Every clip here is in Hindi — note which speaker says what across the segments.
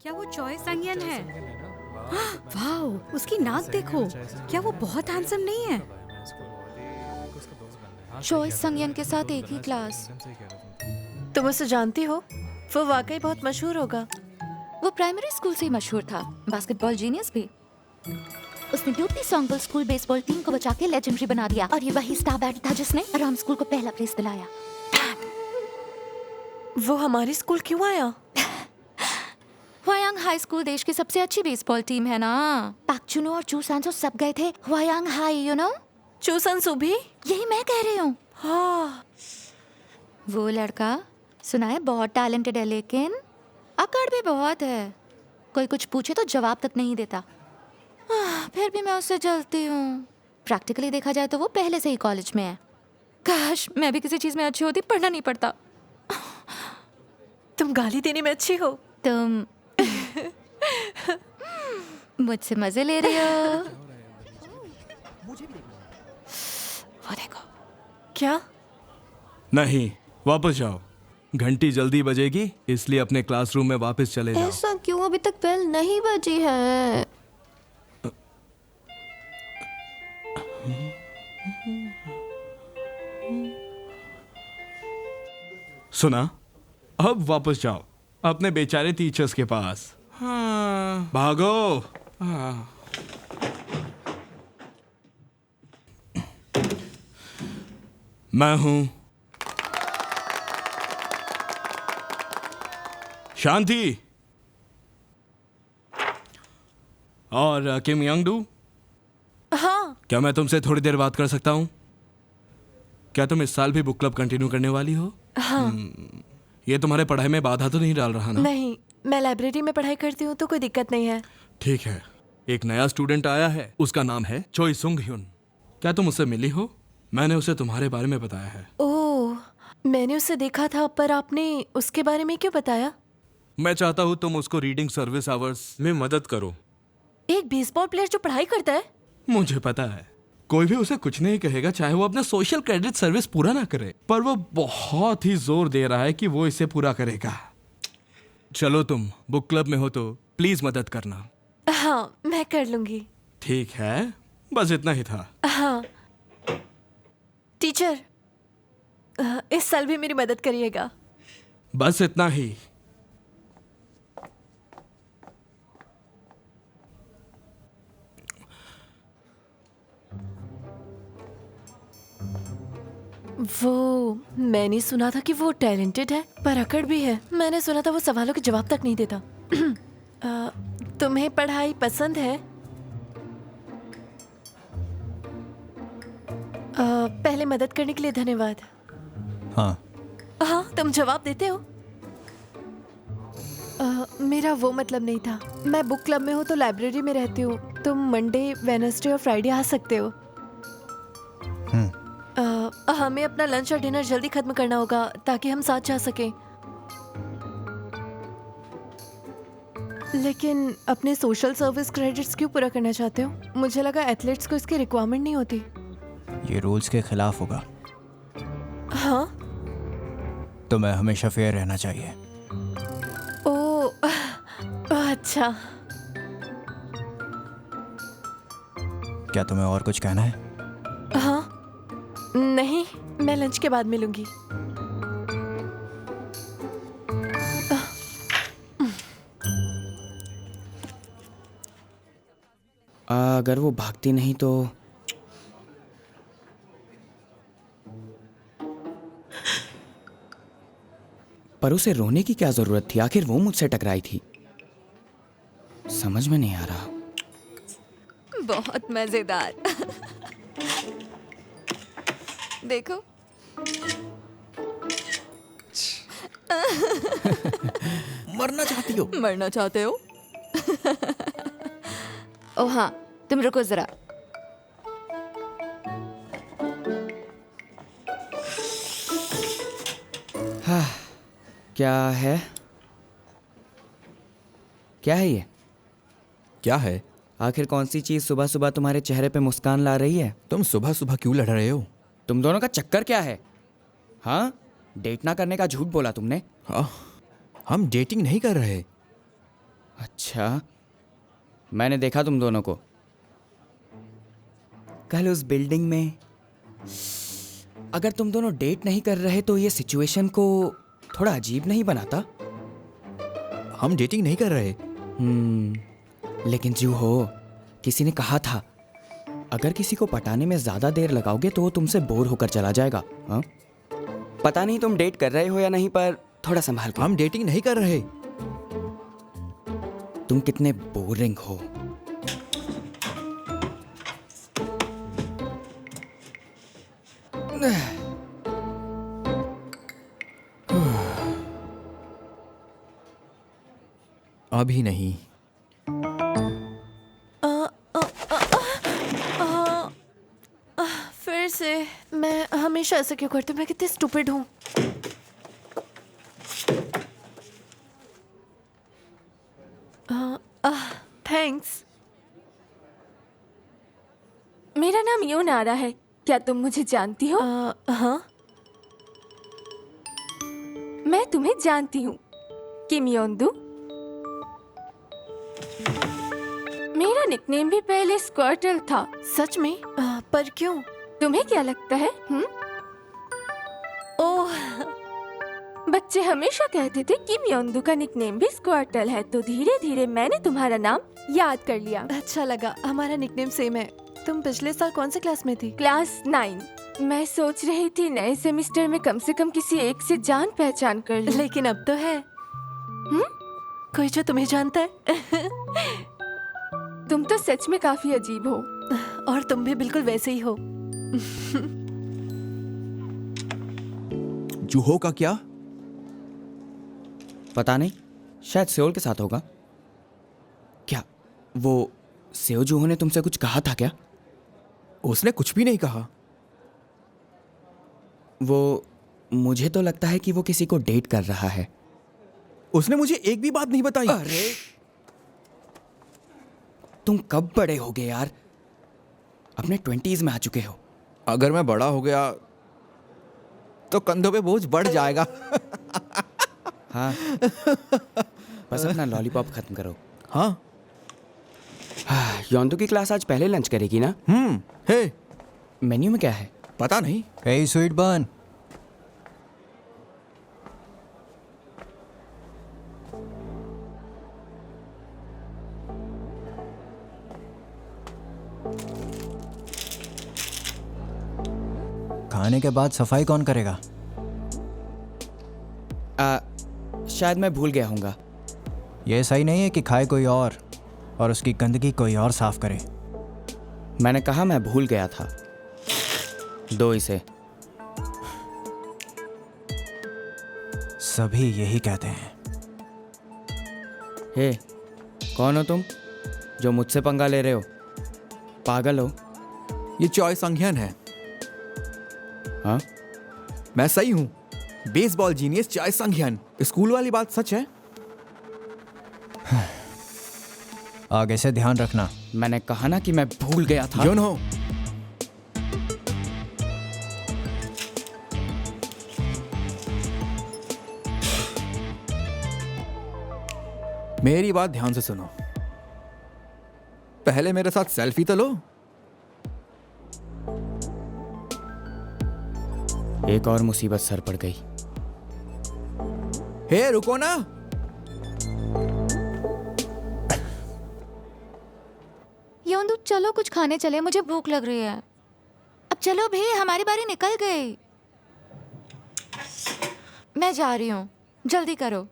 Speaker 1: क्या वो चॉय संgyन है? वाह, उसकी नाक देखो। क्या वो बहुत हैंडसम नहीं है?
Speaker 2: चॉय संgyन के साथ एक ही क्लास।
Speaker 3: तुम उसे जानती हो? वो वाकई बहुत मशहूर होगा।
Speaker 2: वो प्राइमरी स्कूल से ही मशहूर था, बास्केटबॉल जीनियस भी। उसने beauty song school baseball team को बचा के लेजेंडरी बना दिया, और ये वही स्टार बैटर था जिसने आराम स्कूल को पहला प्लेस दिलाया।
Speaker 3: वो हमारी स्कूल क्यों आया?
Speaker 2: हुआयांग हाई स्कूल देश की सबसे अच्छी बेसबॉल टीम है ना। पाक चुनो और चू सांसो सब गए थे हुआयांग हाई, यू नो।
Speaker 3: चू संसू भी?
Speaker 2: यही मैं कह रही हूँ।
Speaker 3: हाँ।
Speaker 2: वो लड़का सुना है बहुत टैलेंटेड है, लेकिन अकड़ भी बहुत है। कोई कुछ पूछे तो जवाब तक नहीं देता। फिर भी मैं उससे जलती हूँ। प्रैक्टिकली देखा जाए तो वो पहले से ही कॉलेज में है। काश मैं भी किसी चीज में अच्छी होती, पढ़ना नहीं पड़ता।
Speaker 3: तुम गाली देने में अच्छी हो।
Speaker 2: तुम मुझसे मजे ले रही हो। वो देखो।
Speaker 3: क्या?
Speaker 4: नहीं, वापस जाओ। घंटी जल्दी बजेगी, इसलिए अपने क्लासरूम में वापस चले जाओ।
Speaker 2: ऐसा क्यों? अभी तक बेल नहीं बजी है।
Speaker 4: सुना? अब वापस जाओ अपने बेचारे टीचर्स के पास। हाँ, भागो। हाँ। मैं हूं शांति और किम यंगडू।
Speaker 3: हाँ।
Speaker 4: क्या मैं तुमसे थोड़ी देर बात कर सकता हूं? क्या तुम इस साल भी बुक क्लब कंटिन्यू करने वाली हो?
Speaker 3: हाँ।
Speaker 4: ये तुम्हारे पढ़ाई में बाधा तो नहीं डाल रहा ना?
Speaker 3: नहीं, मैं लाइब्रेरी में पढ़ाई करती हूँ तो कोई दिक्कत नहीं है।
Speaker 4: ठीक है। एक नया स्टूडेंट आया है, उसका नाम है चोई सुंग ह्युन। क्या तुम उससे मिली हो? मैंने उसे तुम्हारे बारे में बताया है।
Speaker 3: ओह, मैंने उसे देखा था, पर आपने उसके बारे में क्यों बताया?
Speaker 4: मैं चाहता हूँ तुम उसको रीडिंग सर्विस आवर्स में मदद करो।
Speaker 3: एक बेसबॉल प्लेयर जो पढ़ाई करता है?
Speaker 4: मुझे पता है कोई भी उसे कुछ नहीं कहेगा, चाहे वो अपना सोशल क्रेडिट सर्विस पूरा ना करे, पर वो बहुत ही जोर दे रहा है कि वो इसे पूरा करेगा। चलो, तुम बुक क्लब में हो तो प्लीज मदद करना।
Speaker 3: हाँ, मैं कर लूंगी।
Speaker 4: ठीक है, बस इतना ही था।
Speaker 3: हाँ टीचर, इस साल भी मेरी मदद करिएगा।
Speaker 4: बस इतना ही।
Speaker 3: वो मैंने सुना था कि वो टैलेंटेड है, पर अकड़ भी है। मैंने सुना था वो सवालों के जवाब तक नहीं देता। तुम्हें पढ़ाई पसंद है? पहले मदद करने के लिए धन्यवाद।
Speaker 5: हाँ।
Speaker 3: हाँ, तुम जवाब देते हो। मेरा वो मतलब नहीं था। मैं बुक क्लब में हूँ तो लाइब्रेरी में रहती हूँ। तुम मंडे, वेडनेसडे और फ्राइडे आ सकते हो। हमें अपना लंच और डिनर जल्दी खत्म करना होगा ताकि हम साथ जा सकें। लेकिन अपने सोशल सर्विस क्रेडिट्स क्यों पूरा करना चाहते हो? मुझे लगा एथलीट्स को इसकी रिक्वायरमेंट नहीं होती।
Speaker 5: ये रूल्स के खिलाफ होगा।
Speaker 3: हाँ?
Speaker 5: तो मैं हमेशा फेयर रहना चाहिए।
Speaker 3: ओह, अच्छा।
Speaker 5: क्या तुम्हें और कुछ कहना है?
Speaker 3: हाँ, नहीं, मैं लंच के बाद मिलूंगी।
Speaker 6: अगर वो भागती नहीं तो पर उसे रोने की क्या जरूरत थी? आखिर वो मुझसे टकराई थी। समझ में नहीं आ रहा।
Speaker 2: बहुत मजेदार। देखो।
Speaker 6: मरना चाहती हो?
Speaker 2: मरना चाहते हो? ओ हाँ, तुम रुको जरा।
Speaker 6: हाँ, क्या है? क्या है ये?
Speaker 5: क्या है?
Speaker 6: आखिर कौन सी चीज सुबह सुबह तुम्हारे चेहरे पे मुस्कान ला रही है?
Speaker 5: तुम सुबह सुबह क्यों लड़ रहे हो?
Speaker 6: तुम दोनों का चक्कर क्या है? हाँ, डेट ना करने का झूठ बोला तुमने।
Speaker 5: हाँ, हम डेटिंग नहीं कर रहे।
Speaker 6: अच्छा, मैंने देखा तुम दोनों को कल उस बिल्डिंग में। अगर तुम दोनों डेट नहीं कर रहे तो ये सिचुएशन को थोड़ा अजीब नहीं बनाता?
Speaker 5: हम डेटिंग नहीं कर रहे।
Speaker 6: लेकिन जो हो, किसी ने कहा था अगर किसी को पटाने में ज्यादा देर लगाओगे तो वो तुमसे बोर होकर चला जाएगा। हाँ? पता नहीं तुम डेट कर रहे हो या नहीं, पर थोड़ा संभाल के।
Speaker 5: हम डेटिंग नहीं कर रहे।
Speaker 6: तुम कितने बोरिंग हो।
Speaker 5: अभी नहीं।
Speaker 3: फिर से मैं हमेशा ऐसा क्यों करती हूँ? मैं कितनी स्टूपिड हूँ। थैंक्स।
Speaker 7: मेरा नाम यून आ रहा है, क्या तुम मुझे जानती हो?
Speaker 3: हाँ,
Speaker 7: मैं तुम्हें जानती हूँ, किम योंदू। मेरा निकनेम भी पहले स्क्वार्टल था।
Speaker 3: सच में? पर क्यों?
Speaker 7: तुम्हें क्या लगता है?
Speaker 3: ओह,
Speaker 7: बच्चे हमेशा कहते थे किम योंदू का निकनेम भी स्क्वार्टल है, तो धीरे धीरे मैंने तुम्हारा नाम याद कर लिया।
Speaker 3: अच्छा लगा। हमारा निकनेम सेम है। तुम पिछले साल कौन से क्लास में थी?
Speaker 7: क्लास 9। मैं सोच रही थी नए सेमेस्टर में कम से कम किसी एक से जान पहचान कर लूं।
Speaker 3: लेकिन अब तो है। कोई जो तुम्हें जानता है।
Speaker 7: तुम तो सच में काफी अजीब हो।
Speaker 3: और तुम भी बिल्कुल वैसे ही हो।
Speaker 5: जूहो का क्या?
Speaker 6: पता नहीं, शायद सेओल के साथ होगा। क्या वो सेओ जूहो ने तुमसे कुछ कहा था क्या?
Speaker 5: उसने कुछ भी नहीं कहा।
Speaker 6: वो मुझे तो लगता है कि वो किसी को डेट कर रहा है।
Speaker 5: उसने मुझे एक भी बात नहीं बताई।
Speaker 6: अरे तुम कब बड़े हो गए यार? अपने 20s में आ चुके हो।
Speaker 5: अगर मैं बड़ा हो गया तो कंधों पे बोझ बढ़ जाएगा।
Speaker 6: हाँ, बस अपना लॉलीपॉप खत्म करो।
Speaker 5: हाँ।
Speaker 6: योंदू की क्लास आज पहले लंच करेगी ना?
Speaker 5: हे,
Speaker 6: मेन्यू में क्या है?
Speaker 5: पता नहीं।
Speaker 8: Hey, sweet bun. खाने के बाद सफाई कौन करेगा?
Speaker 6: शायद मैं भूल गया हूँगा।
Speaker 8: ये सही नहीं है कि खाए कोई और उसकी गंदगी कोई और साफ करे।
Speaker 6: मैंने कहा मैं भूल गया था। दो इसे।
Speaker 8: सभी यही कहते हैं।
Speaker 6: हे, कौन हो तुम जो मुझसे पंगा ले रहे हो? पागल हो?
Speaker 5: ये चॉय संज्ञान है।
Speaker 6: हाँ,
Speaker 5: मैं सही हूँ। बेसबॉल जीनियस चाय संज्ञान। स्कूल वाली बात सच है।
Speaker 8: आगे से ध्यान रखना।
Speaker 6: मैंने कहा ना कि मैं भूल गया था।
Speaker 5: योन हो। मेरी बात ध्यान से सुनो। पहले मेरे साथ सेल्फी तो लो।
Speaker 6: एक और मुसीबत सर पड़ गई।
Speaker 5: हे, रुको ना।
Speaker 2: योंदू चलो कुछ खाने चले, मुझे भूख लग रही है। अब चलो भी, हमारी बारी निकल गई। मैं जा रही हूँ, जल्दी करो।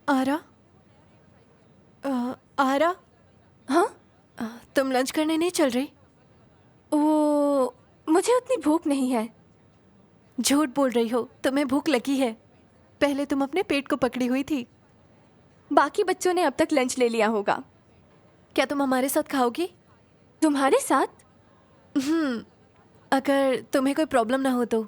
Speaker 3: आरा? आरा?
Speaker 7: हाँ?
Speaker 3: तुम लंच करने नहीं चल रही?
Speaker 7: वो मुझे उतनी भूख नहीं है।
Speaker 3: झूठ बोल रही हो, तुम्हें भूख लगी है। पहले तुम अपने पेट को पकड़ी हुई थी।
Speaker 7: बाकी बच्चों ने अब तक लंच ले लिया होगा।
Speaker 3: क्या तुम हमारे साथ खाओगी?
Speaker 7: तुम्हारे साथ?
Speaker 3: अगर तुम्हें कोई प्रॉब्लम ना हो तो।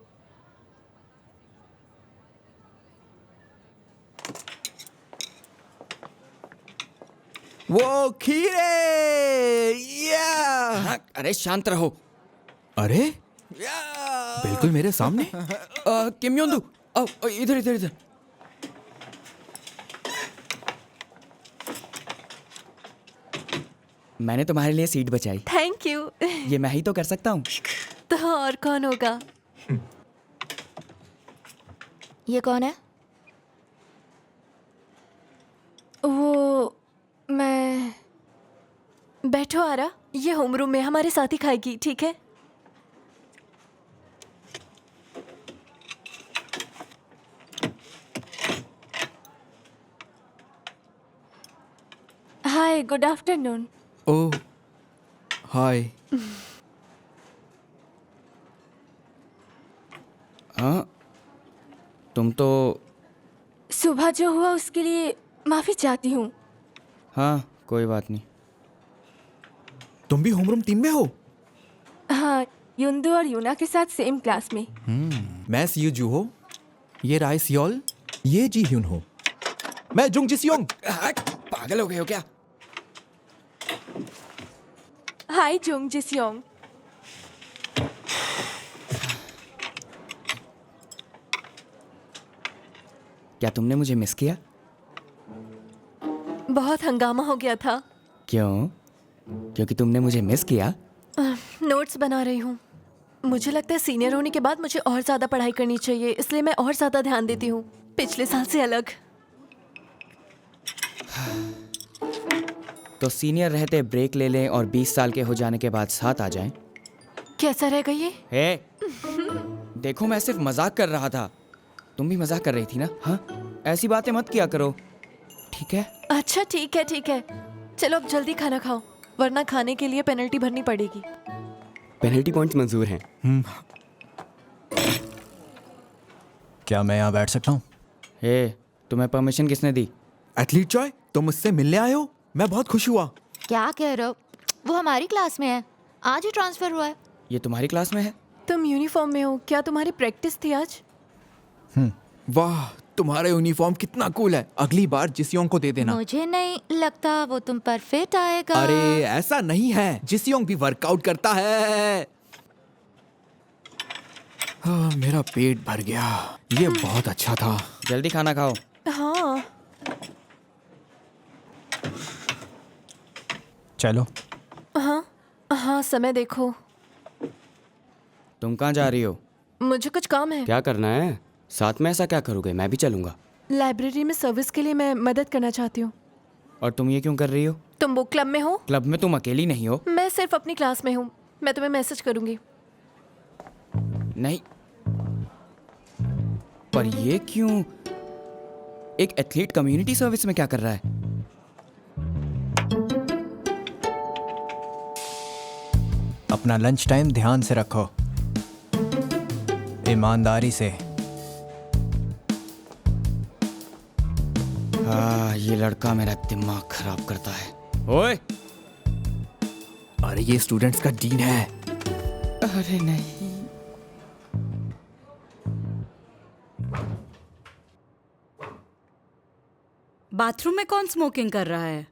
Speaker 5: वो खीरे। या!
Speaker 6: हाँ, अरे शांत रहो।
Speaker 5: अरे बिल्कुल मेरे सामने।
Speaker 6: किम योंदू, आओ इधर इधर इधर। मैंने तुम्हारे लिए सीट बचाई।
Speaker 3: Thank you.
Speaker 6: ये मैं ही तो कर सकता हूँ।
Speaker 3: तो और कौन होगा?
Speaker 2: ये कौन है?
Speaker 7: वो मैं
Speaker 3: बैठो आरा, ये होमरूम में हमारे साथ ही खाएगी, ठीक है?
Speaker 7: हाय, गुड आफ्टरनून।
Speaker 5: ओह हाय।
Speaker 6: हाँ, तुम तो।
Speaker 7: सुबह जो हुआ उसके लिए माफी चाहती हूँ।
Speaker 6: हाँ, कोई बात नहीं।
Speaker 5: तुम भी होमरूम टीम में हो?
Speaker 7: हाँ, युंदू और यूना के साथ सेम क्लास में।
Speaker 5: मैं सियू जू हो, ये राय सियोल, ये जी ह्यून हो। मैं जुंग जिसियोंग।
Speaker 6: पागल हो गए हो क्या?
Speaker 7: हाय जुंग जिसियोंग।
Speaker 6: क्या तुमने मुझे मिस किया?
Speaker 3: बहुत हंगामा हो गया था।
Speaker 6: क्यों? क्योंकि तुमने मुझे मिस किया?
Speaker 3: नोट्स बना रही हूँ। मुझे लगता है सीनियर होने के बाद मुझे और ज़्यादा पढ़ाई करनी चाहिए, इसलिए मैं और ज़्यादा ध्यान देती हूँ, पिछले साल से अलग।
Speaker 6: तो सीनियर रहते ब्रेक ले लें और 20 साल के हो जाने के बाद साथ आ जाएं।
Speaker 3: कैसा रहेगा ये?
Speaker 6: हे, देखो मैं सिर्फ मजाक कर रहा था। तुम भी मजाक कर रही थी ना? हाँ, ऐसी बातें मत किया करो, ठीक है?
Speaker 3: अच्छा ठीक है ठीक है, चलो अब जल्दी खाना खाओ, वरना खाने के लिए पेनल्टी भरनी पड़ेगी।
Speaker 6: पेनल्टी पॉइंट्स मंजूर हैं।
Speaker 8: क्या मैं यहाँ बैठ सकता हूँ?
Speaker 6: हे, तुम्हें परमिशन किसने दी?
Speaker 5: एथलीट जॉय, तुम मुझसे मिलने आए हो? मैं बहुत खुश हुआ।
Speaker 2: क्या कह रहे हो? वो हमारी क्लास में है, आज ही ट्रांसफर हुआ है।
Speaker 6: ये तुम्हारी क्लास में है?
Speaker 3: तुम यूनिफॉर्म में हो, क्या तुम्हारी प्रैक्टिस थी आज?
Speaker 5: वाह, तुम्हारा यूनिफॉर्म कितना कूल है। अगली बार जिसियोंग को दे देना।
Speaker 2: मुझे नहीं लगता वो तुम पर फिट आएगा।
Speaker 5: अरे ऐसा नहीं है, जिसियोंग भी वर्कआउट करता है। हाँ, मेरा पेट भर गया, ये बहुत अच्छा था।
Speaker 6: जल्दी खाना खाओ।
Speaker 3: हाँ।
Speaker 8: चलो।
Speaker 3: हाँ हाँ, समय देखो।
Speaker 6: तुम कहाँ जा रही हो?
Speaker 3: मुझे कुछ काम है।
Speaker 6: क्या करना है? साथ में ऐसा क्या करोगे? मैं भी चलूंगा।
Speaker 3: लाइब्रेरी में सर्विस के लिए मैं मदद करना चाहती हूँ।
Speaker 6: और तुम ये क्यों कर रही हो?
Speaker 3: तुम बुक क्लब में हो?
Speaker 6: क्लब में तुम अकेली नहीं हो।
Speaker 3: मैं सिर्फ अपनी क्लास में हूँ, मैं तुम्हें मैसेज करूंगी।
Speaker 6: नहीं, पर ये क्यों? एक एथलीट कम्युनिटी सर्विस में क्या कर रहा है?
Speaker 8: अपना लंच टाइम ध्यान से रखो, ईमानदारी से।
Speaker 6: हाँ, ये लड़का मेरा दिमाग खराब करता है। ओए!
Speaker 5: अरे ये स्टूडेंट्स का डीन है।
Speaker 6: अरे नहीं।
Speaker 1: बाथरूम में कौन स्मोकिंग कर रहा है?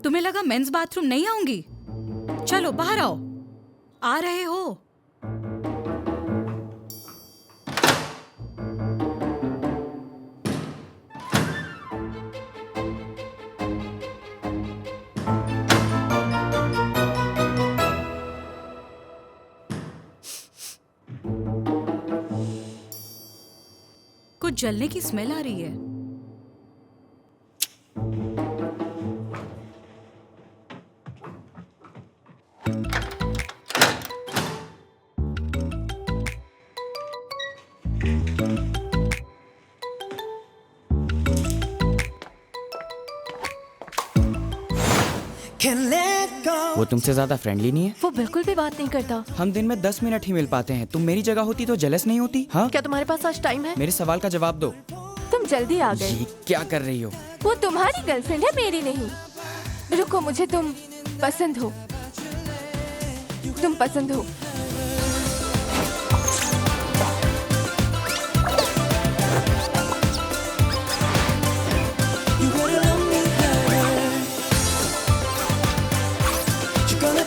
Speaker 1: तुम्हें लगा मेंस बाथरूम नहीं आऊंगी? चलो बाहर आओ। आ रहे हो? कुछ जलने की स्मेल आ रही है।
Speaker 6: वो तुमसे ज्यादा फ्रेंडली नहीं है?
Speaker 3: वो बिल्कुल भी बात नहीं करता।
Speaker 6: हम दिन में 10 मिनट ही मिल पाते हैं। तुम मेरी जगह होती तो जेलस नहीं होती? हाँ,
Speaker 3: क्या तुम्हारे पास आज टाइम है?
Speaker 6: मेरे सवाल का जवाब दो।
Speaker 7: तुम जल्दी आ गए।
Speaker 6: ये क्या कर रही हो?
Speaker 7: वो तुम्हारी गर्लफ्रेंड है, मेरी नहीं। रुको, मुझे तुम पसंद हो। तुम पसंद हो।
Speaker 9: You gotta love me better. You're gonna